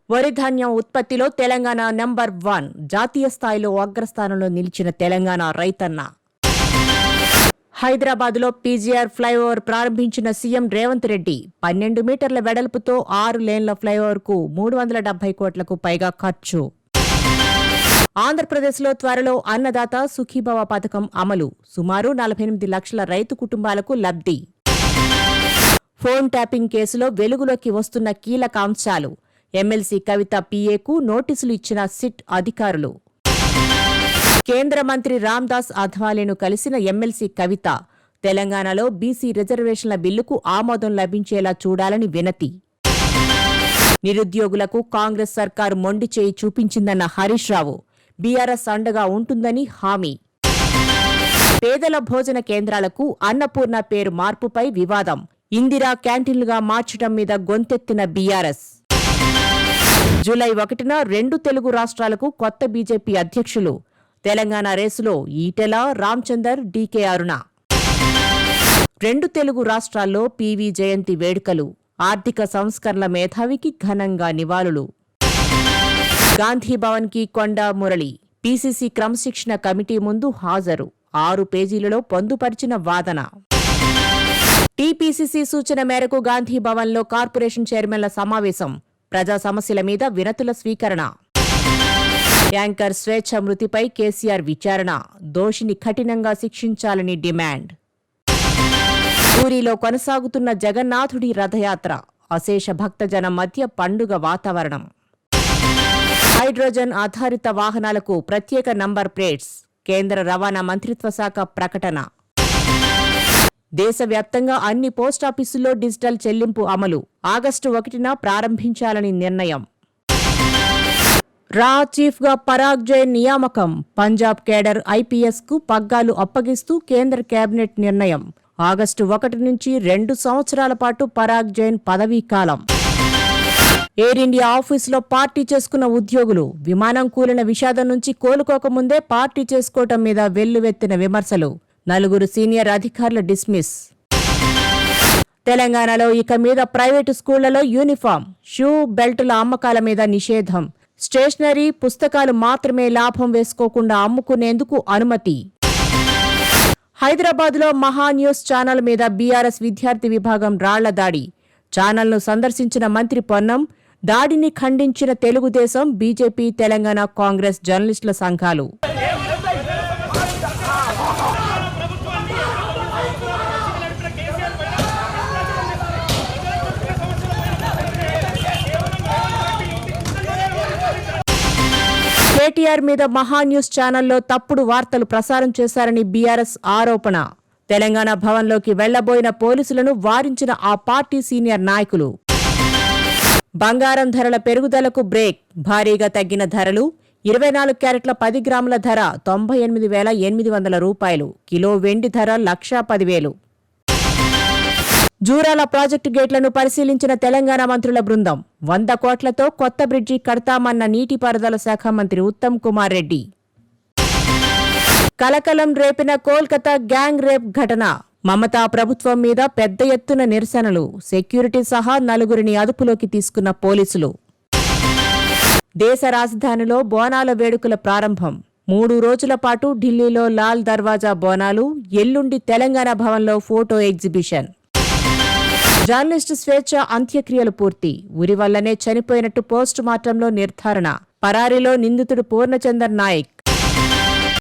వరి ధాన్యం ఉత్పత్తిలో తెలంగాణ నంబర్ 1, జాతీయ స్థాయిలో అగ్రస్థానంలో నిలిచిన తెలంగాణ రైతన్న. హైదరాబాద్లో పీజీఆర్ ఫ్లైఓవర్ ప్రారంభించిన సీఎం రేవంత్ రెడ్డి 12 మీటర్ల వెడల్పుతో 6 లేన్ల ఫ్లైఓవర్కు 370 కోట్లకు పైగా ఖర్చు. ఆంధ్రప్రదేశ్లో త్వరలో అన్నదాత సుఖీభవ పథకం అమలు, సుమారు 48 లక్షల రైతు కుటుంబాలకు లబ్ధి. ఫోన్ ట్యాపింగ్ కేసులో వెలుగులోకి వస్తున్న కీలక అంశాలు, ఎమ్మెల్సీ కవిత పీఏకు నోటీసులు ఇచ్చిన సిట్ అధికారులు. కేంద్ర మంత్రి రామ్దాస్ అథవాలేను కలిసిన ఎమ్మెల్సీ కవిత, తెలంగాణలో బీసీ రిజర్వేషన్ల బిల్లుకు ఆమోదం లభించేలా చూడాలని వినతి. నిరుద్యోగులకు కాంగ్రెస్ సర్కారు మొండి చేయి చూపించిందన్న హరీష్ రావు, బీఆర్ఎస్ అండగా ఉంటుందని హామీ. పేదల భోజన కేంద్రాలకు అన్నపూర్ణ పేరు మార్పుపై వివాదం, ఇందిరా క్యాంటీన్లుగా మార్చడం మీద గొంతెత్తిన బీఆర్ఎస్. జూలై 1న 2 తెలుగు రాష్ట్రాలకు కొత్త బీజేపీ అధ్యక్షులు, తెలంగాణ రేసులో ఈటెల, రామచందర్, డీకే అరుణ. 2 తెలుగు రాష్ట్రాల్లో పీవీ జయంతి వేడుకలు, ఆర్థిక సంస్కరణల మేధావికి ఘనంగా నివాళులు. గాంధీభవన్కి కొండా మురళి, పీసీసీ క్రమశిక్షణ కమిటీ ముందు హాజరు, 6 పేజీలలో పొందుపరిచిన వాదన. టీపీసీసీ సూచన మేరకు గాంధీభవన్లో కార్పొరేషన్ చైర్మన్ల సమావేశం, ప్రజా సమస్యల మీద వినతుల స్వీకరణ. యాంకర్ స్వేచ్ఛ మృతిపై కేసీఆర్ విచారణ, దోషిని కఠినంగా శిక్షించాలని డిమాండ్. పూరీలో కొనసాగుతున్న జగన్నాథుడి రథయాత్ర, అశేష భక్తజనం మధ్య పండుగ వాతావరణం. హైడ్రోజన్ ఆధారిత వాహనాలకు ప్రత్యేక నంబర్ ప్లేట్స్, కేంద్ర రవాణా మంత్రిత్వ శాఖ ప్రకటన. దేశవ్యాప్తంగా అన్ని పోస్టాఫీసుల్లో డిజిటల్ చెల్లింపు అమలు, ఆగస్టు 1న ప్రారంభించాలని నిర్ణయం. రా చీఫ్గా పరాగ్ జైన్ నియామకం, పంజాబ్ కేడర్ ఐపీఎస్కు పగ్గాలు అప్పగిస్తూ కేంద్ర కేబినెట్ నిర్ణయం. ఆగస్టు 1 నుంచి 2 సంవత్సరాల పాటు పరాగ్ జైన్ పదవీకాలం. ఎయిర్ ఇండియా ఆఫీసులో పార్టీ చేసుకున్న ఉద్యోగులు, విమానం కూలిన విషాదం నుంచి కోలుకోకముందే పార్టీ చేసుకోవటం మీద వెల్లువెత్తిన విమర్శలు, 4 సీనియర్ అధికారుల డిస్మిస్. తెలంగాణలో ఇక మీద ప్రైవేటు స్కూళ్లలో యూనిఫామ్, షూ, బెల్టుల అమ్మకాల మీద నిషేధం. స్టేషనరీ, పుస్తకాలు మాత్రమే లాభం వేసుకోకుండా అమ్ముకునేందుకు అనుమతి. హైదరాబాద్లో మహా న్యూస్ ఛానల్ మీద బీఆర్ఎస్ విద్యార్థి విభాగం రాళ్ల దాడి, ఛానల్ను సందర్శించిన మంత్రి పొన్నం, దాడిని ఖండించిన తెలుగుదేశం, బీజేపీ, తెలంగాణ కాంగ్రెస్ జర్నలిస్టుల సంఘాలు. కేటీఆర్ మీద మహా న్యూస్ ఛానల్లో తప్పుడు వార్తలు ప్రసారం చేశారని బీఆర్ఎస్ ఆరోపణ. తెలంగాణ భవన్లోకి వెళ్లబోయిన పోలీసులను వారించిన ఆ పార్టీ సీనియర్ నాయకులు. బంగారం ధరల పెరుగుదలకు బ్రేక్, భారీగా తగ్గిన ధరలు. 24 క్యారెట్ల 10 గ్రాముల ధర 98,800 రూపాయలు, కిలో వెండి ధర 1,10,000. జూరాల ప్రాజెక్టు గేట్లను పరిశీలించిన తెలంగాణ మంత్రుల బృందం, 100 కోట్లతో కొత్త బ్రిడ్జి కడతామన్న నీటిపారుదల శాఖ మంత్రి ఉత్తమ్ కుమార్ రెడ్డి. కలకలం రేపిన కోల్కతా గ్యాంగ్ రేప్ ఘటన, మమతా ప్రభుత్వం మీద పెద్ద ఎత్తున నిరసనలు, సెక్యూరిటీ సహా 4 అదుపులోకి తీసుకున్న పోలీసులు. దేశ రాజధానిలో బోనాల వేడుకల ప్రారంభం, 3 రోజుల పాటు ఢిల్లీలో లాల్ దర్వాజా బోనాలు, ఎల్లుండి తెలంగాణ భవన్లో ఫోటో ఎగ్జిబిషన్. జర్నలిస్టు స్వేచ్ఛ అంత్యక్రియలు పూర్తి, ఉరి వల్లనే చనిపోయినట్టు పోస్టు మార్టంలో నిర్ధారణ. పరారీలో నిందితుడు పూర్ణచందర్ నాయక్,